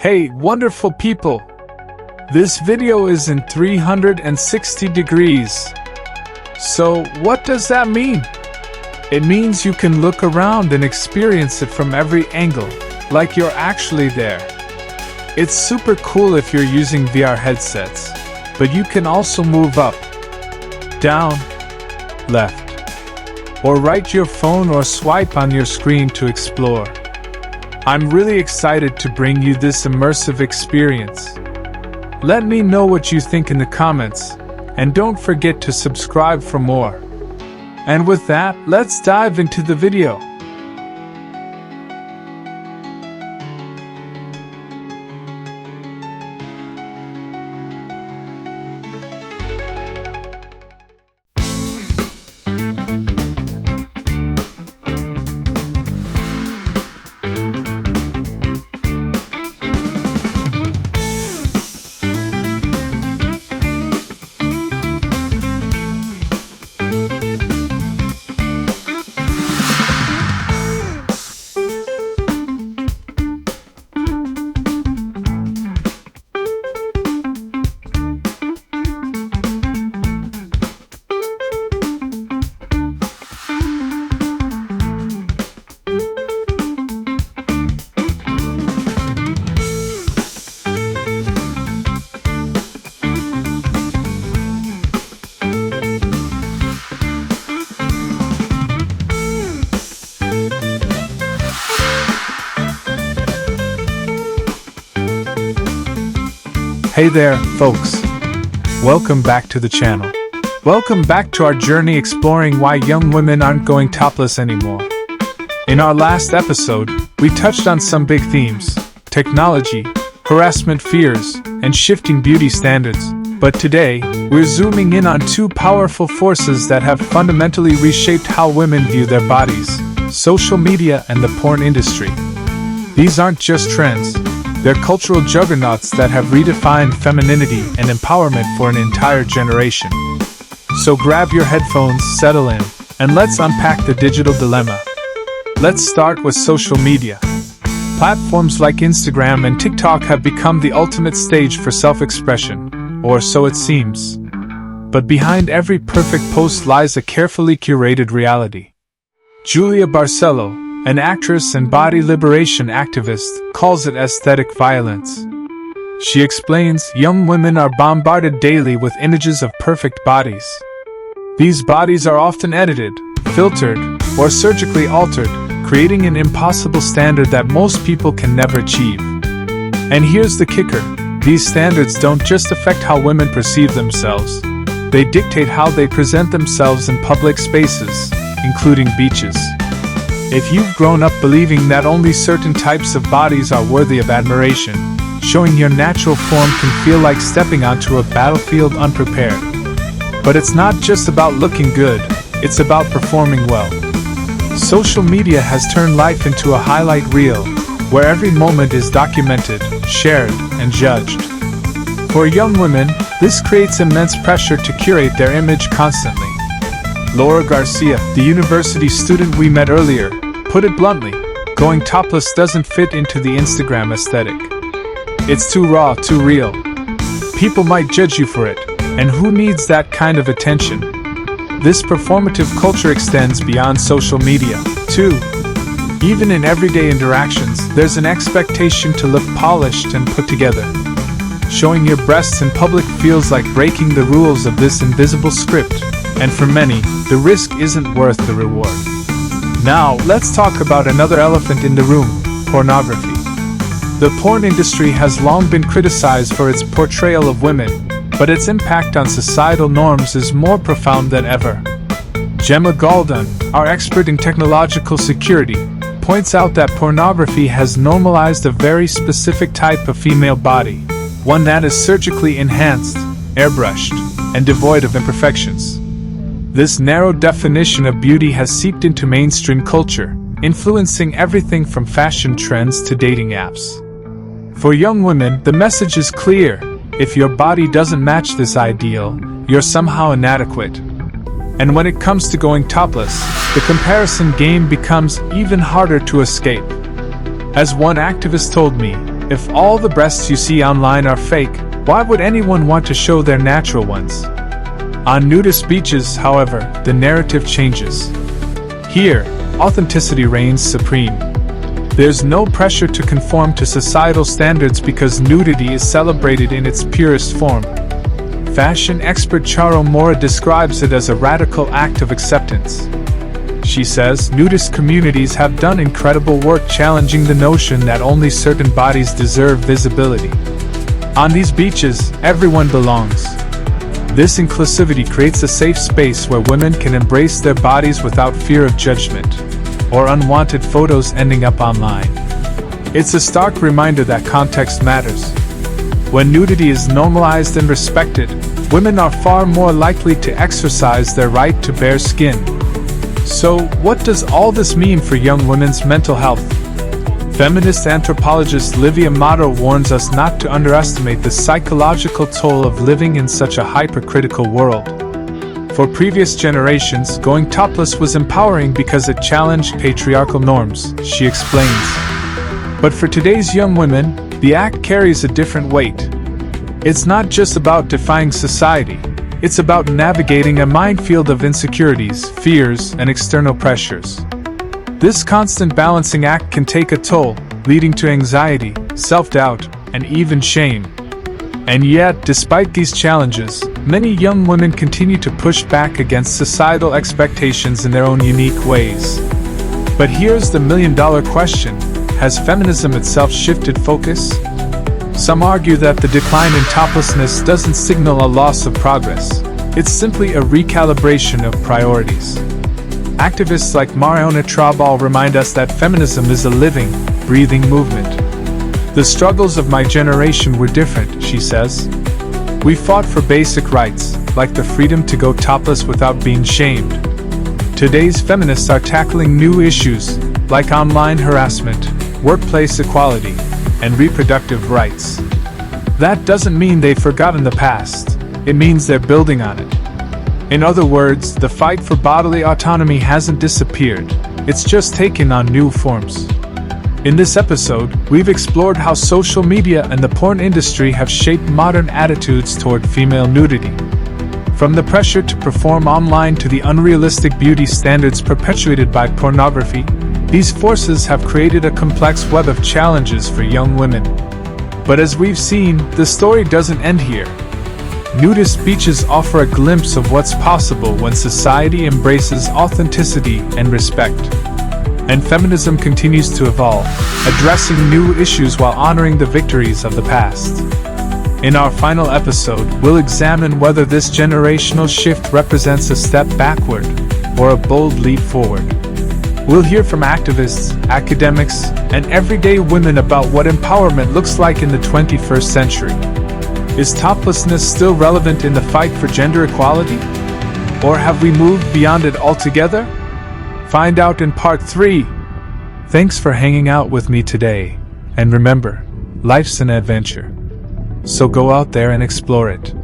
Hey, wonderful people! This video is in 360 degrees. So, what does that mean? It means you can look around and experience it from every angle, like you're actually there. It's super cool if you're using VR headsets, but you can also move up, down, left, or right your phone or swipe on your screen to explore. I'm really excited to bring you this immersive experience. Let me know what you think in the comments, and don't forget to subscribe for more. And with that, let's dive into the video. Hey there, folks. Welcome back to the channel. Welcome back to our journey exploring why young women aren't going topless anymore. In our last episode, we touched on some big themes: technology, harassment fears, and shifting beauty standards. But today, we're zooming in on two powerful forces that have fundamentally reshaped how women view their bodies: social media and the porn industry. These aren't just trends. They're cultural juggernauts that have redefined femininity and empowerment for an entire generation. So grab your headphones, settle in, and let's unpack the digital dilemma. Let's start with social media. Platforms like Instagram and TikTok have become the ultimate stage for self-expression, or so it seems. But behind every perfect post lies a carefully curated reality. Julia Barcelo, an actress and body liberation activist, calls it aesthetic violence. She explains young women are bombarded daily with images of perfect bodies. These bodies are often edited, filtered, or surgically altered, creating an impossible standard that most people can never achieve. And here's the kicker: these standards don't just affect how women perceive themselves, they dictate how they present themselves in public spaces, including beaches. If you've grown up believing that only certain types of bodies are worthy of admiration, showing your natural form can feel like stepping onto a battlefield unprepared. But it's not just about looking good, it's about performing well. Social media has turned life into a highlight reel, where every moment is documented, shared, and judged. For young women, this creates immense pressure to curate their image constantly. Laura Garcia, the university student we met earlier, put it bluntly: going topless doesn't fit into the Instagram aesthetic. It's too raw, too real. People might judge you for it, and who needs that kind of attention? This performative culture extends beyond social media, too. Even in everyday interactions, there's an expectation to look polished and put together. Showing your breasts in public feels like breaking the rules of this invisible script. And for many, the risk isn't worth the reward. Now, let's talk about another elephant in the room: pornography. The porn industry has long been criticized for its portrayal of women, but its impact on societal norms is more profound than ever. Gemma Galdan, our expert in technological security, points out that pornography has normalized a very specific type of female body, one that is surgically enhanced, airbrushed, and devoid of imperfections. This narrow definition of beauty has seeped into mainstream culture, influencing everything from fashion trends to dating apps. For young women, the message is clear: if your body doesn't match this ideal, you're somehow inadequate. And when it comes to going topless, the comparison game becomes even harder to escape. As one activist told me, If all the breasts you see online are fake, why would anyone want to show their natural ones? On nudist beaches, however, the narrative changes. Here, authenticity reigns supreme. There's no pressure to conform to societal standards because nudity is celebrated in its purest form. Fashion expert Charo Mora describes it as a radical act of acceptance. She says nudist communities have done incredible work challenging the notion that only certain bodies deserve visibility. On these beaches, everyone belongs. This inclusivity creates a safe space where women can embrace their bodies without fear of judgment or unwanted photos ending up online. It's a stark reminder that context matters. When nudity is normalized and respected, women are far more likely to exercise their right to bare skin. So, what does all this mean for young women's mental health? Feminist anthropologist Livia Amato warns us not to underestimate the psychological toll of living in such a hypercritical world. For previous generations, going topless was empowering because it challenged patriarchal norms, she explains. But for today's young women, the act carries a different weight. It's not just about defying society, it's about navigating a minefield of insecurities, fears, and external pressures. This constant balancing act can take a toll, leading to anxiety, self-doubt, and even shame. And yet, despite these challenges, many young women continue to push back against societal expectations in their own unique ways. But here's the million-dollar question: has feminism itself shifted focus? Some argue that the decline in toplessness doesn't signal a loss of progress. It's simply a recalibration of priorities. Activists like Mariona Trabal remind us that feminism is a living, breathing movement. The struggles of my generation were different, she says. We fought for basic rights, like the freedom to go topless without being shamed. Today's feminists are tackling new issues, like online harassment, workplace equality, and reproductive rights. That doesn't mean they've forgotten the past, it means they're building on it. In other words, the fight for bodily autonomy hasn't disappeared, it's just taken on new forms. In this episode, we've explored how social media and the porn industry have shaped modern attitudes toward female nudity. From the pressure to perform online to the unrealistic beauty standards perpetuated by pornography, these forces have created a complex web of challenges for young women. But as we've seen, the story doesn't end here. Nudist beaches offer a glimpse of what's possible when society embraces authenticity and respect. And feminism continues to evolve, addressing new issues while honoring the victories of the past. In our final episode, we'll examine whether this generational shift represents a step backward or a bold leap forward. We'll hear from activists, academics, and everyday women about what empowerment looks like in the 21st century. Is toplessness still relevant in the fight for gender equality? Or have we moved beyond it altogether? Find out in part 3. Thanks for hanging out with me today. And remember, life's an adventure. So go out there and explore it.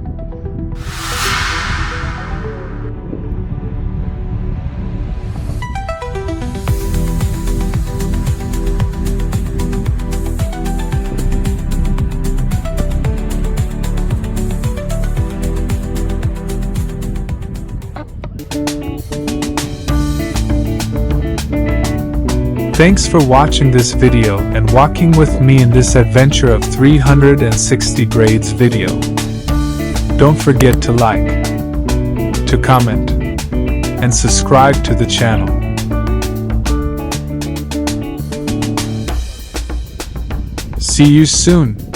Thanks for watching this video and walking with me in this adventure of 360 grades video. Don't forget to like, to comment, and subscribe to the channel. See you soon.